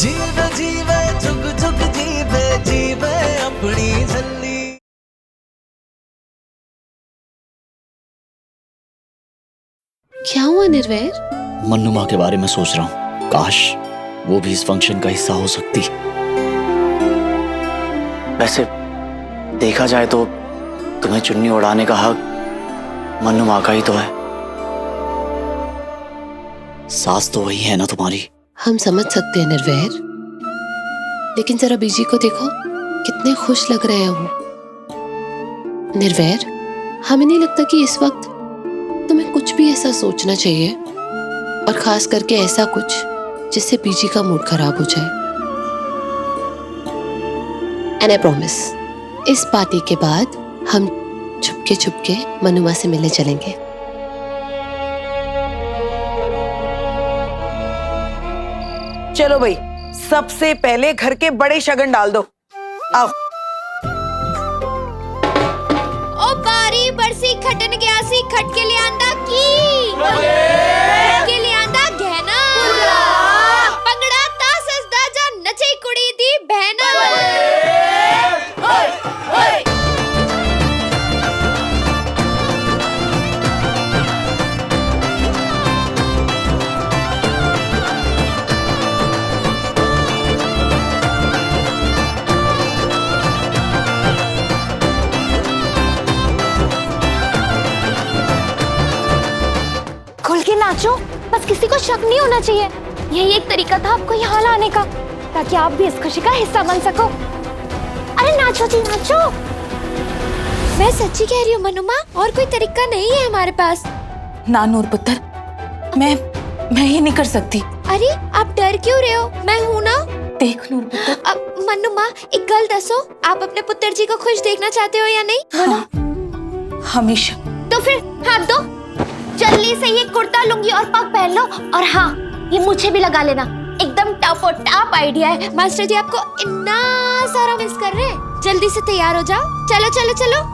जीवे जीवे झुक झुक जीवे जीवे अपनी झल्ली। क्या हुआ निर्वैर? मन्नू माँ के बारे में सोच रहा हूँ, काश वो भी इस फंक्शन का हिस्सा हो सकती। वैसे देखा जाए तो तुम्हें चुन्नी उड़ाने का हक मन्नू माँ का ही तो है। सास तो वही है ना तुम्हारी। हम समझ सकते हैं निर्वैर, लेकिन जरा बीजी को देखो, कितने खुश लग रहे हो। निर्वैर, हमें नहीं लगता कि इस वक्त तुम्हें कुछ भी ऐसा सोचना चाहिए, और खास करके ऐसा कुछ जिससे बीजी का मूड खराब हो जाए। एंड आई प्रॉमिस, इस पार्टी के बाद हम छुपके छुपके मन्नू माँ से मिलने चलेंगे। चलो भाई, सबसे पहले घर के बड़े शगन डाल दो। आओ। ओ बारी बरसी खटन गया सी खट के लिए आंदा की के लिए आंदा गहना पंगड़ा ता सजदा जा नचे कुड़ी दी बहना। खुल के नाचो, बस किसी को शक नहीं होना चाहिए। यही एक तरीका था आपको यहाँ लाने का, ताकि आप भी इस खुशी का हिस्सा बन सको। अरे नाचो जी नाचो। मैं सच्ची कह रही हूँ मन्नू माँ, और कोई तरीका नहीं है हमारे पास। ना नूर पुत्र, मैं ये नहीं कर सकती। अरे आप डर क्यों रहे हो, मैं हूँ ना। देख नूर पुत्र, अब मन्नू माँ एक गल दसो, आप अपने पुत्र जी को खुश देखना चाहते हो या नहीं? हाँ, हमेशा। तो फिर हाथ दो, जल्दी से ये कुर्ता लुंगी और पग पहन लो, और हाँ ये मुझे भी लगा लेना। एकदम टॉप और टॉप आइडिया है। मास्टर जी आपको इतना सारा मिस कर रहे हैं, जल्दी से तैयार हो जाओ। चलो चलो चलो।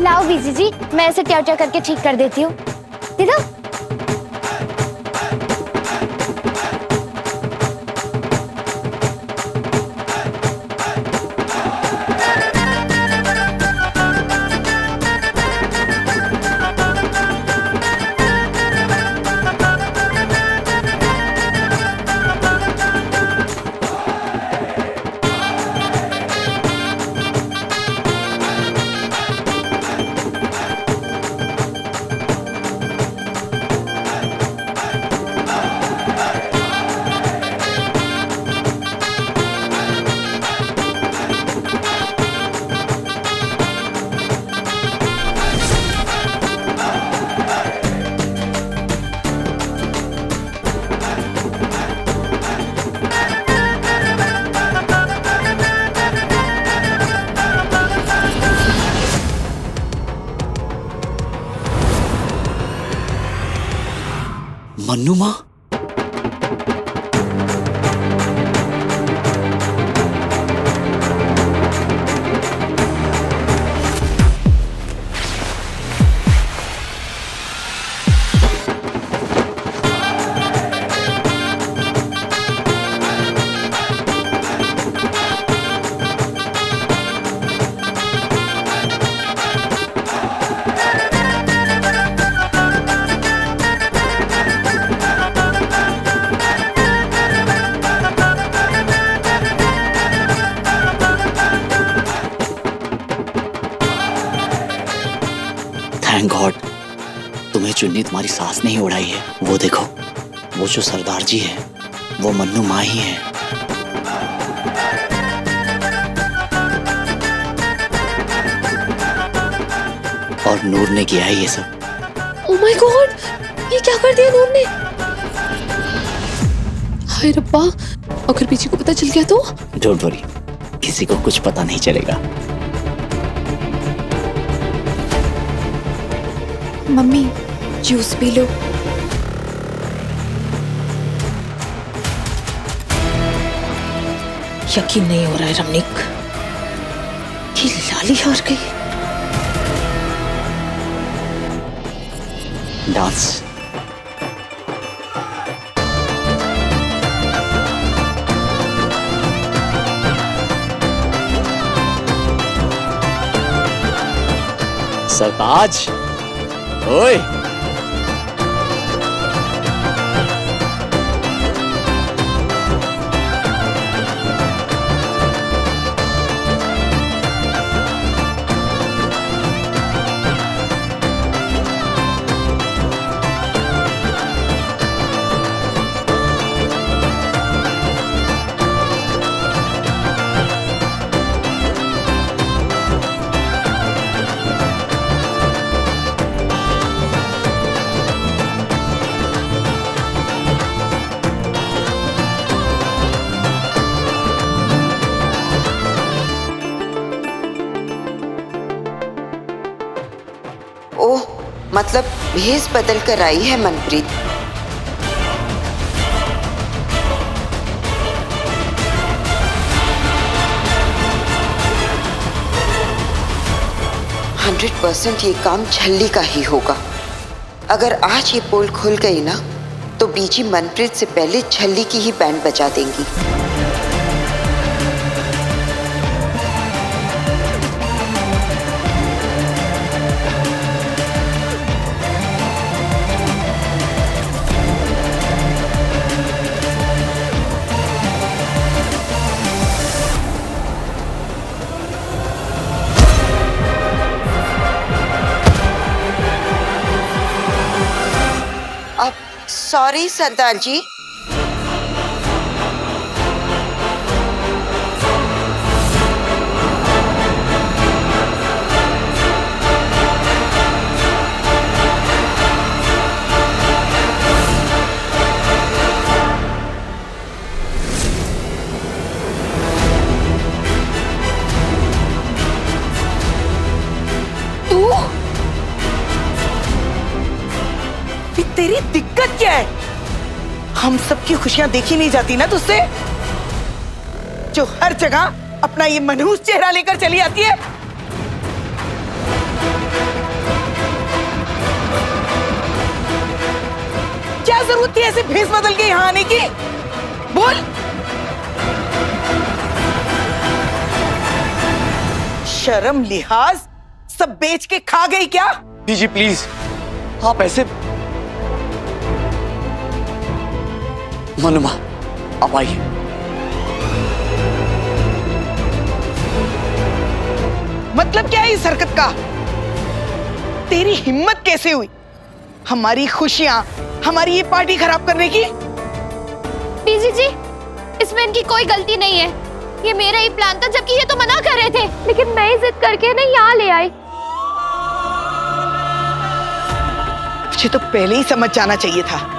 लाओ बीजी जी, मैं इसे ट्याव ट्याव करके ठीक कर देती हूँ। दे दो। मन्नू माँ, थैंक गॉड तुम्हें चुन्नी तुम्हारी सास ने ही उड़ाई है। वो देखो, वो जो सरदार जी है वो मन्नू माँ ही है। और नूर ने किया है ये सब। ओह माय गॉड, ये क्या कर दिया नूर ने? हाय रब्बा, अगर पीछे को पता चल गया तो? डोंट वरी, किसी को कुछ पता नहीं चलेगा। Mummy juice P low. यकीन नहीं हो रहा है रमनिक, ये लाली हार गई। डांस सरताज, ओए ओह, मतलब भेस बदल कर आई है मनप्रीत। हंड्रेड % ये काम छल्ली का ही होगा। अगर आज ये पोल खुल गई ना तो बीजी मनप्रीत से पहले छल्ली की ही बैंड बजा देंगी। सॉरी सरदार जी। तेरी दिक्कत क्या है? हम सबकी खुशियां देखी नहीं जाती ना तुझसे, जो हर जगह अपना ये मनहूस चेहरा लेकर चली आती है। क्या जरूरत थी ऐसे भेस बदल के यहां आने की? बोल। शर्म लिहाज सब बेच के खा गई क्या? जी प्लीज, आप ऐसे मनुमा, आप आइए। मतलब क्या है इस हरकत का? तेरी हिम्मत कैसे हुई हमारी खुशियां, हमारी ये पार्टी खराब करने की? बीजी जी, इसमें इनकी कोई गलती नहीं है। ये मेरा ही प्लान था, जबकि ये तो मना कर रहे थे, लेकिन मैं ही जिद करके ना यहाँ ले आई। मुझे तो पहले ही समझ जाना चाहिए था।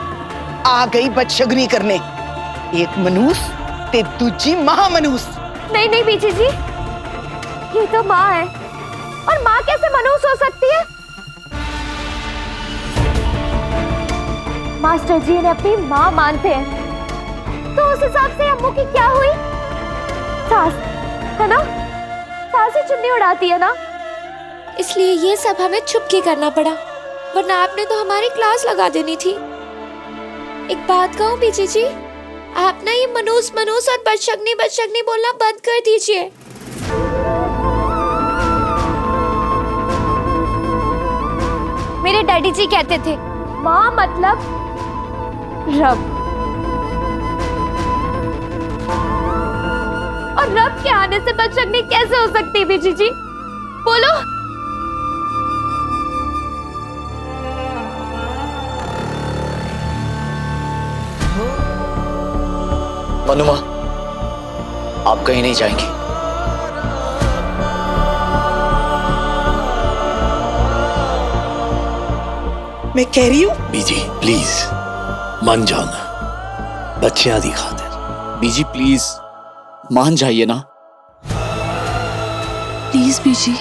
आ गई बदशगुनी करने, एक मनूस ते दूजी महामनूस। नहीं नहीं बीजी जी, ये तो माँ है, और माँ कैसे मनूस हो सकती है? मास्टर जी ने अपनी माँ मानते हैं, तो उस हिसाब से अम्मू की क्या हुई? सास है ना, सास ही चुन्नी उड़ाती है ना, इसलिए ये सब हमें छुप के करना पड़ा, वरना आपने तो हमारी क्लास लगा देनी थी। एक बात कहूँ बीजी जी, आप ना ये मनूस मनूस और बदशगनी बोलना बंद कर दीजिए। मेरे डैडी जी कहते थे माँ मतलब रब, और रब के आने से बदशगनी कैसे हो सकती है बीजी जी? बोलो। मनुमा, आप कहीं नहीं जाएंगी। मैं कह रही हूँ बीजी प्लीज मान जाओ ना, बच्चियां दी खातिर। बीजी प्लीज मान जाइए ना। प्लीज बीजी।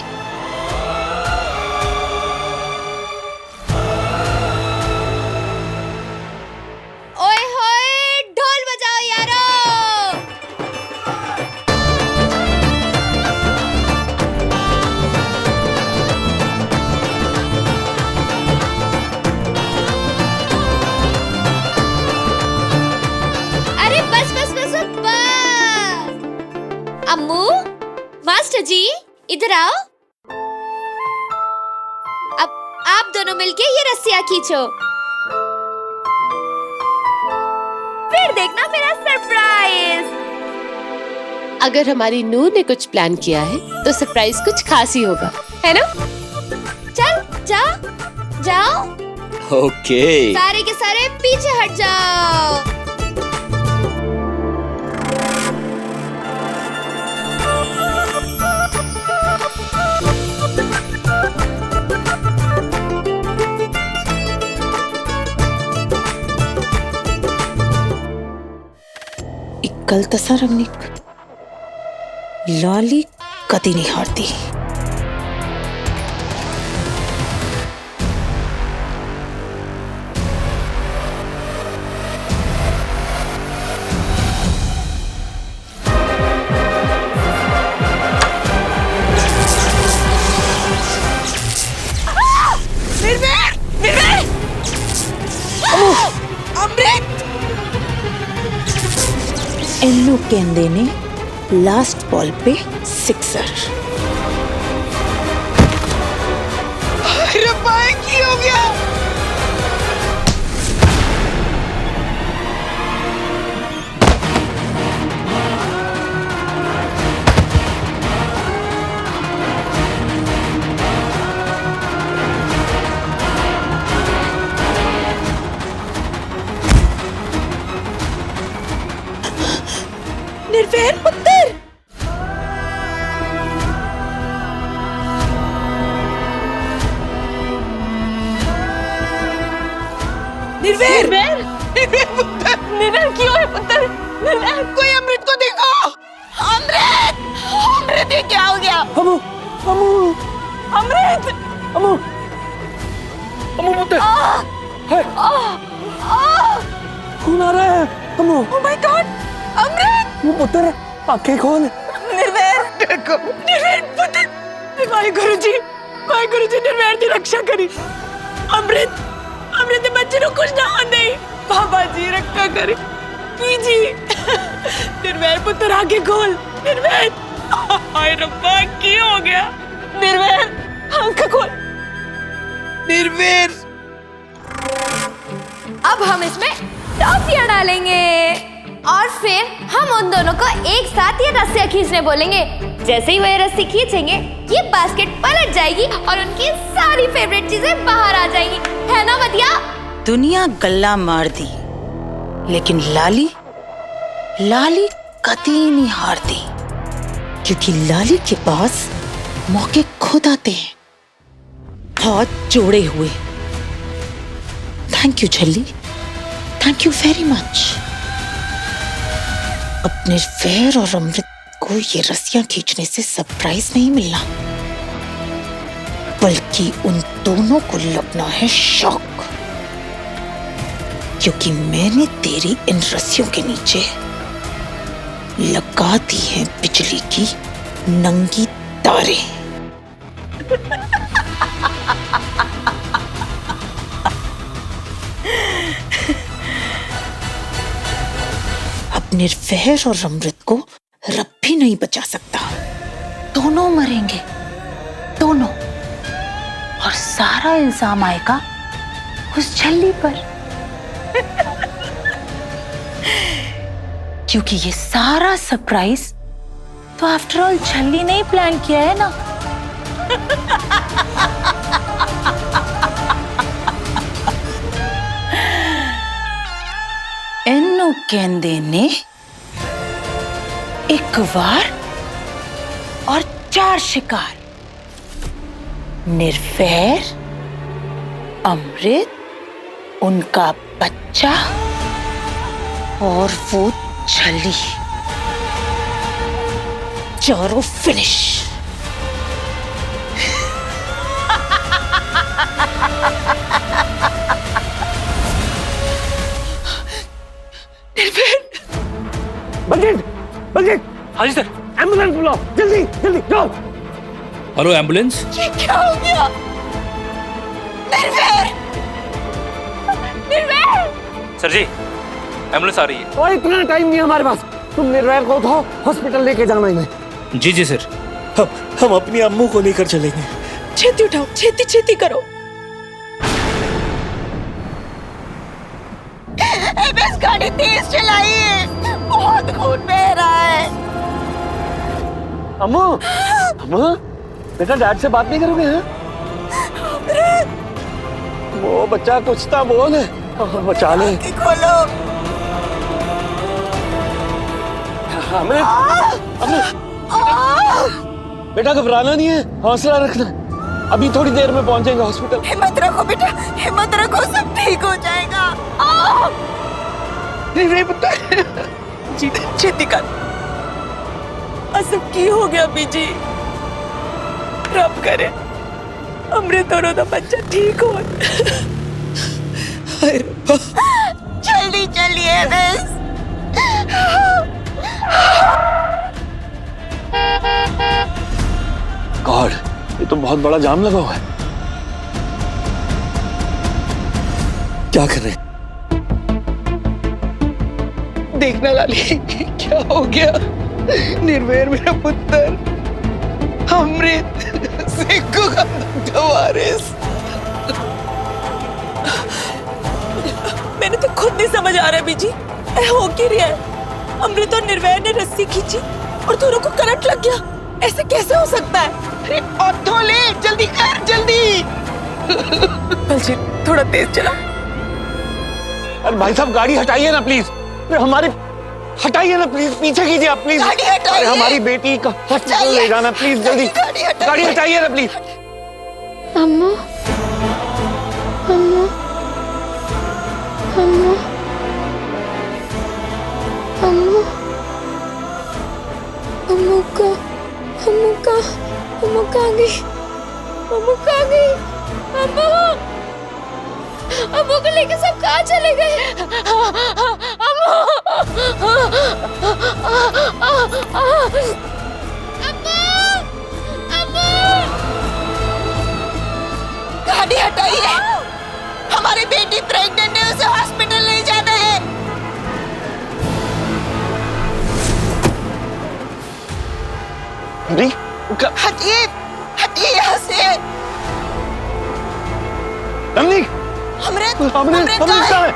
ओए होए ढोल बजाओ यारो। अरे बस बस बस बस। अम्मू, मास्टर जी इधर आओ। अब आप दोनों मिलके ये रस्सियाँ खींचो। फिर देखना मेरा सरप्राइज। अगर हमारी नूर ने कुछ प्लान किया है तो सरप्राइज कुछ खास ही होगा, है ना? चल जाओ जाओ, ओके। सारे के सारे पीछे हट जाओ। कल तसा रमनीक, लाली कदी नहीं हारती। निर्वेद, निर्वेद! अमृत! इन्नू कहंदे ने लास्ट बॉल पे सिक्सर। अरे भाई की हो गया? निर्वैर पुत्र! निर्वैर! निर्वैर पुत्र! निर्वैर क्यों है पुत्र? निर्वैर! कोई अमृत को देखो! अमृत! अमृत ये क्या हो गया? अमू, अमू, अमृत! अमू, अमू पुत्र! है, खून आ रहा है। Amu, Oh my God! अमृत! वो पुत्र, आंखें खोल। निर्वैर! देखो! निर्वैर पुत्र! वाहिगुरु जी निर्वैर की रक्षा करी। अमृत! अमृत बच्चे को कुछ ना होने दे। बाबा जी रक्षा करी। जी निर्वैर पुत्र आगे खोल। निर्वैर! हाय रब्बा क्या हो गया? निर्वैर आंख खोल। निर्वैर! अब हम इसमें टॉफियां डालेंगे और फिर हम उन दोनों को एक साथ ये रस्सियां खींचने बोलेंगे। जैसे ही वो ये रस्सी खींचेंगे, ये बास्केट पलट जाएगी और उनकी सारी फेवरेट चीजें बाहर आ जाएंगी, है ना बतिया? दुनिया गल्ला मार दी, लेकिन लाली कदी नहीं हारती, क्योंकि लाली के पास मौके खुद आते हैं, हाथ जोड़े हुए। Thank you Challi, thank you very much. अपने निर्वैर और अमृत को ये रस्सियां खींचने से सरप्राइज नहीं मिलना, बल्कि उन दोनों को लगना है शॉक, क्योंकि मैंने तेरी इन रस्सियों के नीचे लगा दी है बिजली की नंगी तारें। अब निर्वैर और अमृत को रब भी नहीं बचा सकता। दोनों मरेंगे, दोनों, और सारा इल्जाम आएगा उस छल्ली पर। क्योंकि ये सारा सरप्राइज तो आफ्टर ऑल छल्ली ने ही प्लान किया है ना। इन्नू कहंदे ने एक वार और 4 शिकार, निर्वैर, अमृत, उनका बच्चा और वो छली, चारों फिनिश। बलजीत, बलजीत। हाँ जी सर। एम्बुलेंस बुलाओ, जल्दी जल्दी जाओ। Hello ambulance. ये क्या हो गया? निर्वैर, निर्वैर। सर जी, एम्बुलेंस आ रही है। और इतना टाइम नहीं है हमारे पास, तुम निर्वैर को उठाओ, हॉस्पिटल लेके जाना इन्हें। जी जी सर। हम अपनी अम्मू को लेकर चलेंगे। छेती उठाओ, छेती छेती करो। बस गाड़ी तेज चलाइए, बहुत खून बह रहा है। अम्मू, अम्मू, बेटा डैड से बात नहीं करोगे? हैं? वो बच्चा कुछ था बोल, बचा ले। खोलो। अमृत, अमृत, बेटा घबराना नहीं है, हौसला रखना। अभी थोड़ी देर में पहुंचेंगे हॉस्पिटल। हिम्मत रखो बेटा, हिम्मत रखो, सब ठीक हो जाएगा। नहीं पुत्र। जी छेती कर। असब की हो गया बीजी, रब करे अमृत और ओदा बच्चा ठीक हो। जल्दी चलिए बस। गॉड, ये तो बहुत बड़ा जाम लगा हुआ है। क्या कर रहे हैं? देखना लाली, क्या हो गया? निर्वैर मेरा पुत्र, अमृत, सिक्कू का वारिस। मैंने तो खुद नहीं समझ आ रहा बीजी, हो क्या रहा है? अमृत और निर्वैर ने रस्सी खींची और दोनों को करंट लग गया। ऐसे कैसे हो सकता है? अरे ऑटो ले, जल्दी कर, जल्दी। बलजीत थोड़ा तेज चला। अरे भाई साहब गाड़ी हटाइए ना प्लीज, हमारे हटाइए ना प्लीज, पीछे कीजिए आप प्लीज। गाड़ी हटाइए। अरे हमारी बेटी का हॉस्पिटल ले जाना प्लीज, जल्दी गाड़ी हटाइए ना प्लीज। अम्मू, अम्मू, अम्मू, अम्मू, अम्मू का, अम्मू का, अम्मू कहाँ गई? अम्मू कहाँ गई? अम्मू, अम्मू को लेके सब कहाँ चले गए? अम्मू, गाड़ी हटाइए, हमारी बेटी प्रेग्नेंट है, उसे हॉस्पिटल ले जाना है। हटिए, हटिए यहाँ से। अमृत, अमृत, अमृत कहाँ है?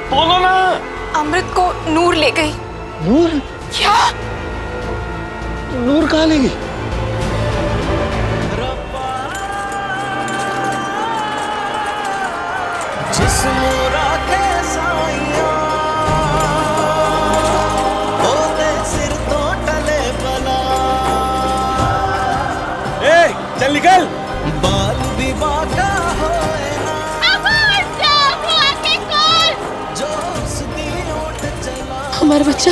बोलो ना। अमृत को नूर ले गई। नूर? क्या? नूर कहाँ ले गई? जिस्मोरा के साइया ओदे सिर तो टले बला। ए, चल निकल। बाल भी बाका होए ना, जो उसकी ओट चला। हमारा बच्चा,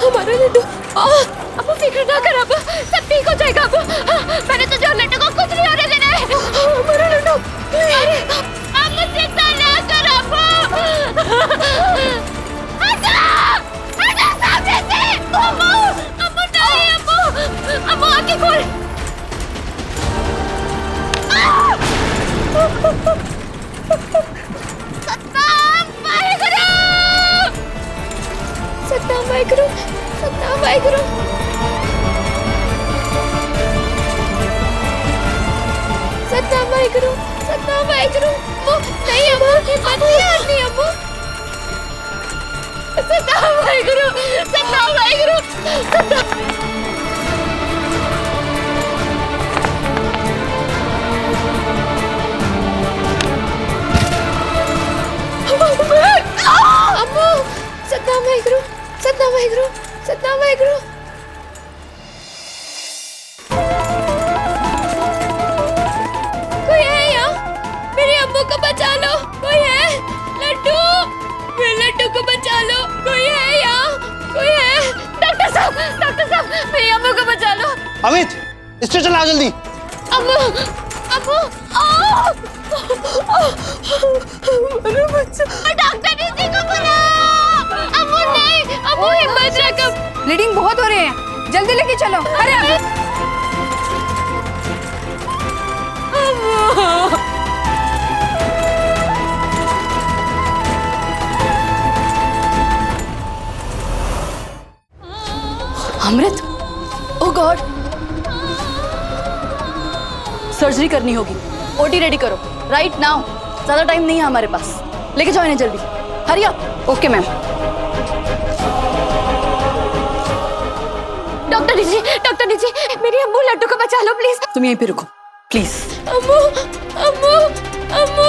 हमारा लड्डू। अब फिक्र ना कर, अब सब ठीक हो जाएगा। अब मैंने तो जो लड्डू को कुछ नहीं होने देना है। हमारा लड्डू, अब मुझसे ना कर। अब हटा, हटा सामने से। अम्मू, अम्मू नहीं, अम्मू, अम्मू आंखें खोल। सत्ताम वाहेगुरु, सत्ताम वाहेगुरु, सत्ताम वाहेगुरु। सत्ताम वाहेगुरु, सत्ताम वाहेगुरु। नहीं अम्मू, हिम्मत नहीं हारनी अम्मू। सत्ताम वाहेगुरु, सत्ताम वाहेगुरु, सत्ताम। अम्मू, सत्ताम वाहेगुरु, सत्ताम वाहेगुरु, सतनाम वाहेगुरु। कोई है यहाँ? मेरी अम्मू को बचा लो, कोई है? लड्डू, मेरे लड्डू को बचा लो, कोई है यहाँ? कोई है? डॉक्टर साहब, मेरी अम्मू को बचा लो। अमित, स्टेशन आओ जल्दी। अम्मू, अम्मू, मेरा बच्चा। डॉक्टर इसी को बुलाओ। अम्मू नहीं, अम्मू हिम्मत रखो। ब्लीडिंग बहुत हो रही है, जल्दी लेके चलो। अरे अमृत, ओ गॉड, सर्जरी करनी होगी। ओटी रेडी करो राइट नाउ, ज्यादा टाइम नहीं है हमारे पास। लेके जाओ इन्हें जल्दी, hurry up. Okay ma'am. Doctor ji, मेरी अम्मू लड्डू को बचा लो प्लीज। तुम यहीं पे रुको please. Ammu, Ammu, Ammu.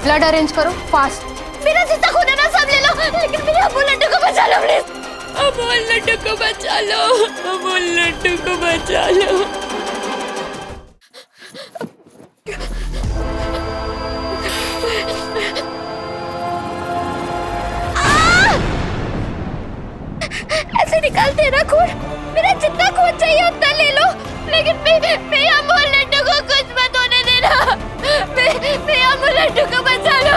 Blood arrange करो फास्ट। मेरा जितना खून है ना सब ले लो, लेकिन मेरी अम्मू लड्डू को बचा लो प्लीज। अम्मू लड्डू को बचा लो, अम्मू लड्डू को बचा लो। ऐसे निकालते ना खून, मेरा जितना खून चाहिए उतना ले लो, लेकिन मैं अम्मू लड्डू को कुछ मत होने देना। मैं अम्मू लड्डू को बचा लो।